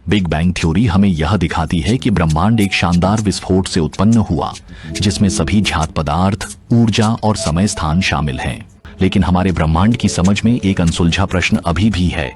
Big bang theory हमें यह दिखाती है कि ब्रह्मांड एक शानदार विस्फोट से उत्पन्न हुआ जिसमें सभी ज्ञात पदार्थ, ऊर्जा और समय स्थान शामिल हैं। लेकिन हमारे ब्रह्मांड की समझ में एक अनसुलझा प्रश्न अभी भी है।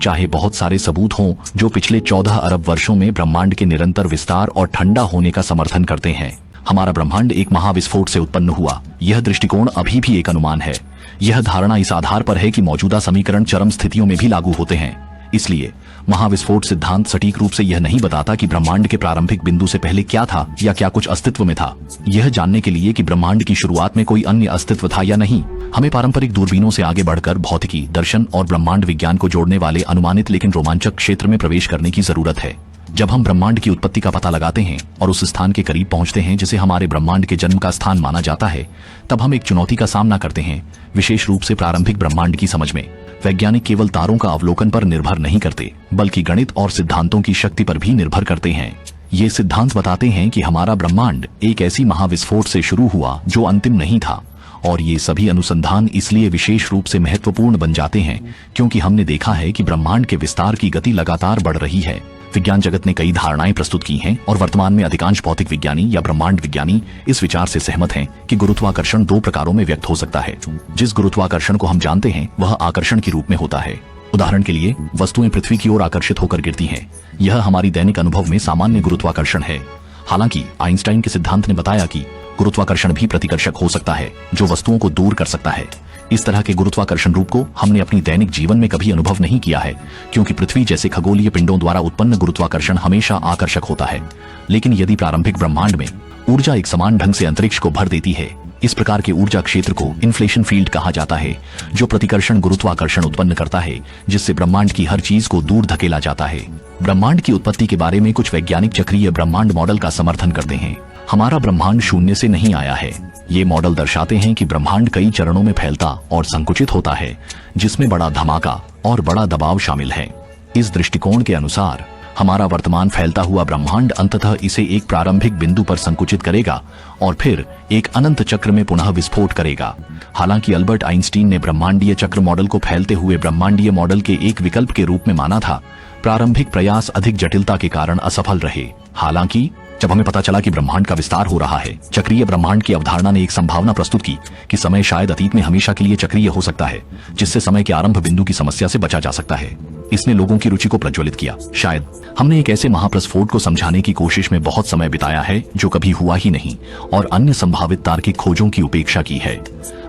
चाहे बहुत सारे सबूत हों जो पिछले 14 अरब वर्षों में ब्रह्मांड के निरंतर विस्तार और ठंडा होने का समर्थन करते हैं, हमारा ब्रह्मांड एक महाविस्फोट से उत्पन्न हुआ, यह दृष्टिकोण अभी भी एक अनुमान है। यह धारणा इस आधार पर है कि मौजूदा समीकरण चरम स्थितियों में भी लागू होते हैं। इसलिए महाविस्फोट सिद्धांत सटीक रूप से यह नहीं बताता कि ब्रह्मांड के प्रारंभिक बिंदु से पहले क्या था या क्या कुछ अस्तित्व में था। यह जानने के लिए कि ब्रह्मांड की शुरुआत में कोई अन्य अस्तित्व था या नहीं, हमें पारंपरिक दूरबीनों से आगे बढ़कर भौतिकी, दर्शन और ब्रह्मांड विज्ञान को जोड़ने वाले अनुमानित लेकिन रोमांचक क्षेत्र में प्रवेश करने की जरूरत है। जब हम ब्रह्मांड की उत्पत्ति का पता लगाते हैं और उस स्थान के करीब पहुंचते हैं जिसे हमारे ब्रह्मांड के जन्म का स्थान माना जाता है, तब हम एक चुनौती का सामना करते हैं, विशेष रूप से प्रारंभिक ब्रह्मांड की समझ में। वैज्ञानिक केवल तारों का अवलोकन पर निर्भर नहीं करते, बल्कि गणित और सिद्धांतों की शक्ति पर भी निर्भर करते हैं। ये सिद्धांत बताते हैं कि हमारा ब्रह्मांड एक ऐसी महाविस्फोट से शुरू हुआ जो अंतिम नहीं था, और ये सभी अनुसंधान इसलिए विशेष रूप से महत्वपूर्ण बन जाते हैं क्योंकि हमने देखा है कि ब्रह्मांड के विस्तार की गति लगातार बढ़ रही है। विज्ञान जगत ने कई धारणाएं प्रस्तुत की हैं और वर्तमान में अधिकांश भौतिक विज्ञानी या ब्रह्मांड विज्ञानी इस विचार से सहमत हैं कि गुरुत्वाकर्षण 2 प्रकारों में व्यक्त हो सकता है। जिस गुरुत्वाकर्षण को हम जानते हैं वह आकर्षण के रूप में होता है। उदाहरण के लिए, वस्तुएं पृथ्वी की ओर आकर्षित होकर गिरती हैं। यह हमारी दैनिक अनुभव में सामान्य गुरुत्वाकर्षण है। हालांकि आइंस्टाइन के सिद्धांत ने बताया कि गुरुत्वाकर्षण भी प्रतिकर्षक हो सकता है जो वस्तुओं को दूर कर सकता है। इस तरह के गुरुत्वाकर्षण रूप को हमने अपनी दैनिक जीवन में कभी अनुभव नहीं किया है क्योंकि पृथ्वी जैसे खगोलीय पिंडों द्वारा उत्पन्न गुरुत्वाकर्षण हमेशा आकर्षक होता है। लेकिन यदि प्रारंभिक ब्रह्मांड में ऊर्जा एक समान ढंग से अंतरिक्ष को भर देती है, इस प्रकार के ऊर्जा क्षेत्र को इन्फ्लेशन फील्ड कहा जाता है, जो प्रतिकर्षण गुरुत्वाकर्षण उत्पन्न करता है जिससे ब्रह्मांड की हर चीज को दूर धकेला जाता है। ब्रह्मांड की उत्पत्ति के बारे में कुछ वैज्ञानिक चक्रीय ब्रह्मांड मॉडल का समर्थन करते हैं। हमारा ब्रह्मांड शून्य से नहीं आया है। ये मॉडल दर्शाते हैं कि ब्रह्मांड कई चरणों में फैलता और संकुचित होता है, जिसमें बड़ा धमाका और बड़ा दबाव शामिल है। इस दृष्टिकोण के अनुसार हमारा वर्तमान फैलता हुआ ब्रह्मांड अंततः इसे एक प्रारंभिक बिंदु पर संकुचित करेगा और फिर एक अनंत चक्र में पुनः विस्फोट करेगा। हालांकि अल्बर्ट आइंस्टीन ने ब्रह्मांडीय चक्र मॉडल को फैलते हुए ब्रह्मांडीय मॉडल के एक विकल्प के रूप में माना था, प्रारंभिक प्रयास अधिक जटिलता के कारण असफल रहे। हालांकि जब हमें पता चला कि ब्रह्मांड का विस्तार हो रहा है, चक्रीय ब्रह्मांड की अवधारणा ने एक संभावना प्रस्तुत की कि समय शायद अतीत में हमेशा के लिए चक्रीय हो सकता है, जिससे समय के आरंभ बिंदु की समस्या से बचा जा सकता है। इसने लोगों की रुचि को प्रज्वलित किया। शायद हमने एक ऐसे महाप्रस्फोट को समझाने की कोशिश में बहुत समय बिताया है जो कभी हुआ ही नहीं, और अन्य संभावित तार्किक खोजों की उपेक्षा की है।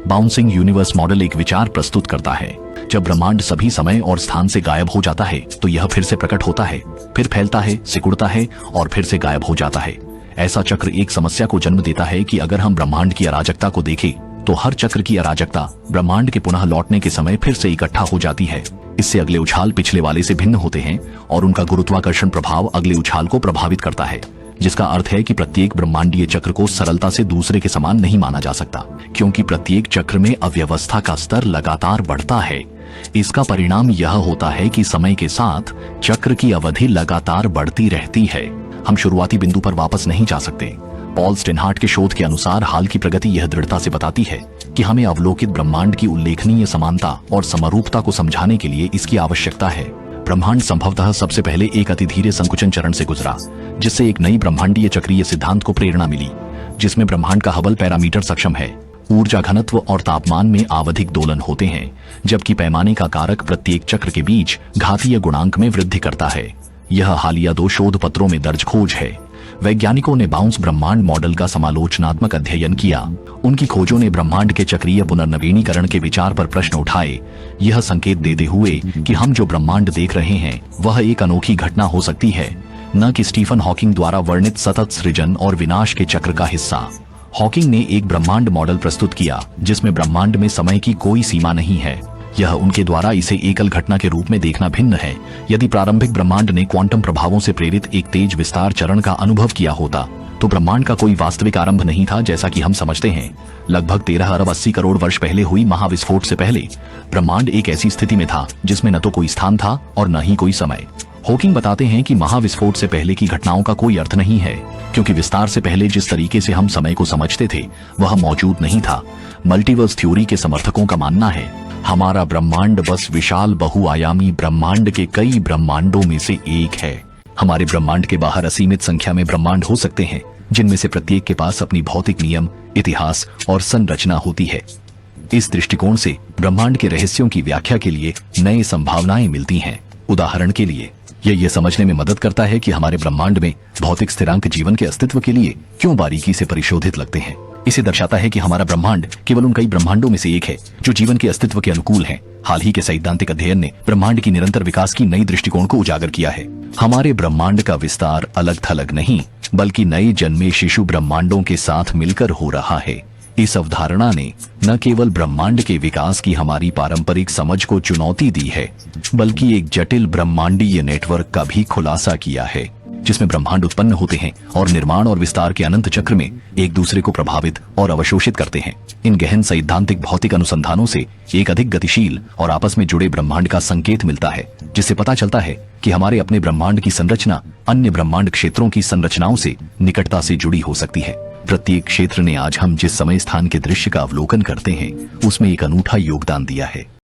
बाउंसिंग यूनिवर्स मॉडल एक विचार प्रस्तुत करता है। जब ब्रह्मांड सभी समय और स्थान से गायब हो जाता है तो यह फिर से प्रकट होता है, फिर फैलता है, सिकुड़ता है और फिर से गायब हो जाता है। ऐसा चक्र एक समस्या को जन्म देता है कि अगर हम ब्रह्मांड की अराजकता को देखें तो हर चक्र की अराजकता ब्रह्मांड के पुनः लौटने के समय फिर से इकट्ठा हो जाती है। इससे अगले उछाल पिछले वाले से भिन्न होते हैं और उनका गुरुत्वाकर्षण प्रभाव अगले उछाल को प्रभावित करता है, जिसका अर्थ है कि प्रत्येक ब्रह्मांडीय चक्र को सरलता से दूसरे के समान नहीं माना जा सकता, क्योंकि प्रत्येक चक्र में अव्यवस्था का स्तर लगातार बढ़ता है। इसका परिणाम यह होता है कि समय के साथ चक्र की अवधि लगातार बढ़ती रहती है। हम शुरुआती बिंदु पर वापस नहीं जा सकते। पॉल स्टेनहार्ट के शोध के अनुसार हाल की प्रगति यह दृढ़ता से बताती है कि हमें अवलोकित ब्रह्मांड की उल्लेखनीय समानता और समरूपता को समझाने के लिए इसकी आवश्यकता है। ब्रह्मांड संभवतः सबसे पहले एक अति धीरे संकुचन चरण से गुजरा, जिससे एक नई ब्रह्मांडीय चक्रीय सिद्धांत को प्रेरणा मिली, जिसमें ब्रह्मांड का हबल पैरामीटर सक्षम है। ऊर्जा घनत्व और तापमान में आवधिक दोलन होते हैं, जबकि पैमाने का कारक प्रत्येक चक्र के बीच घातीय गुणांक में वृद्धि करता है। यह हालिया 2 शोध पत्रों में दर्ज खोज है। वैज्ञानिकों ने बाउंस ब्रह्मांड मॉडल का समालोचनात्मक अध्ययन किया। उनकी खोजों ने ब्रह्मांड के चक्रीय पुनर्नवीनीकरण के विचार पर प्रश्न उठाए, यह संकेत देते हुए कि हम जो ब्रह्मांड देख रहे हैं वह एक अनोखी घटना हो सकती है, न कि स्टीफन हॉकिंग द्वारा वर्णित सतत सृजन और विनाश के चक्र का हिस्सा। हॉकिंग ने एक ब्रह्मांड मॉडल प्रस्तुत किया जिसमें ब्रह्मांड में समय की कोई सीमा नहीं है। यह उनके द्वारा इसे एकल घटना के रूप में देखना भिन्न है। यदि प्रारंभिक ब्रह्मांड ने क्वांटम प्रभावों से प्रेरित एक तेज विस्तार चरण का अनुभव किया होता तो ब्रह्मांड का कोई वास्तविक आरंभ नहीं था, जैसा कि हम समझते हैं। लगभग 13 अरब 80 करोड़ वर्ष पहले हुई महाविस्फोट से पहले ब्रह्मांड एक ऐसी स्थिति में था जिसमें न तो कोई स्थान था और न ही कोई समय। हॉकिंग बताते हैं कि महाविस्फोट से पहले की घटनाओं का कोई अर्थ नहीं है, क्योंकि विस्तार से पहले जिस तरीके से हम समय को समझते थे वह मौजूद नहीं था। मल्टीवर्स थ्योरी के समर्थकों का मानना है हमारा ब्रह्मांड बस विशाल बहुआयामी ब्रह्मांड के कई ब्रह्मांडों में से एक है। हमारे ब्रह्मांड के बाहर असीमित संख्या में ब्रह्मांड हो सकते हैं, जिनमें से प्रत्येक के पास अपनी भौतिक नियम, इतिहास और संरचना होती है। इस दृष्टिकोण से ब्रह्मांड के रहस्यों की व्याख्या के लिए नई संभावनाएं मिलती हैं। उदाहरण के लिए यह समझने में मदद करता है कि हमारे ब्रह्मांड में भौतिक स्थिरांक जीवन के अस्तित्व के लिए क्यों बारीकी से परिशोधित लगते हैं। इसे दर्शाता है कि हमारा ब्रह्मांड केवल उन कई ब्रह्मांडों में से एक है जो जीवन के अस्तित्व के अनुकूल हैं। हाल ही के सैद्धांतिक अध्ययन ने ब्रह्मांड की निरंतर विकास की नई दृष्टिकोण को उजागर किया है। हमारे ब्रह्मांड का विस्तार अलग थलग नहीं, बल्कि नए जन्मे शिशु ब्रह्मांडों के साथ मिलकर हो रहा है। इस अवधारणा ने न केवल ब्रह्मांड के विकास की हमारी पारंपरिक समझ को चुनौती दी है, बल्कि एक जटिल ब्रह्मांडीय नेटवर्क का भी खुलासा किया है, जिसमें ब्रह्मांड उत्पन्न होते हैं और निर्माण और विस्तार के अनंत चक्र में एक दूसरे को प्रभावित और अवशोषित करते हैं। इन गहन सैद्धांतिक भौतिक अनुसंधानों से एक अधिक गतिशील और आपस में जुड़े ब्रह्मांड का संकेत मिलता है, जिससे पता चलता है कि हमारे अपने ब्रह्मांड की संरचना अन्य ब्रह्मांड क्षेत्रों की संरचनाओं से निकटता से जुड़ी हो सकती है। प्रत्येक क्षेत्र ने आज हम जिस समय स्थान के दृश्य का अवलोकन करते हैं, उसमें एक अनूठा योगदान दिया है।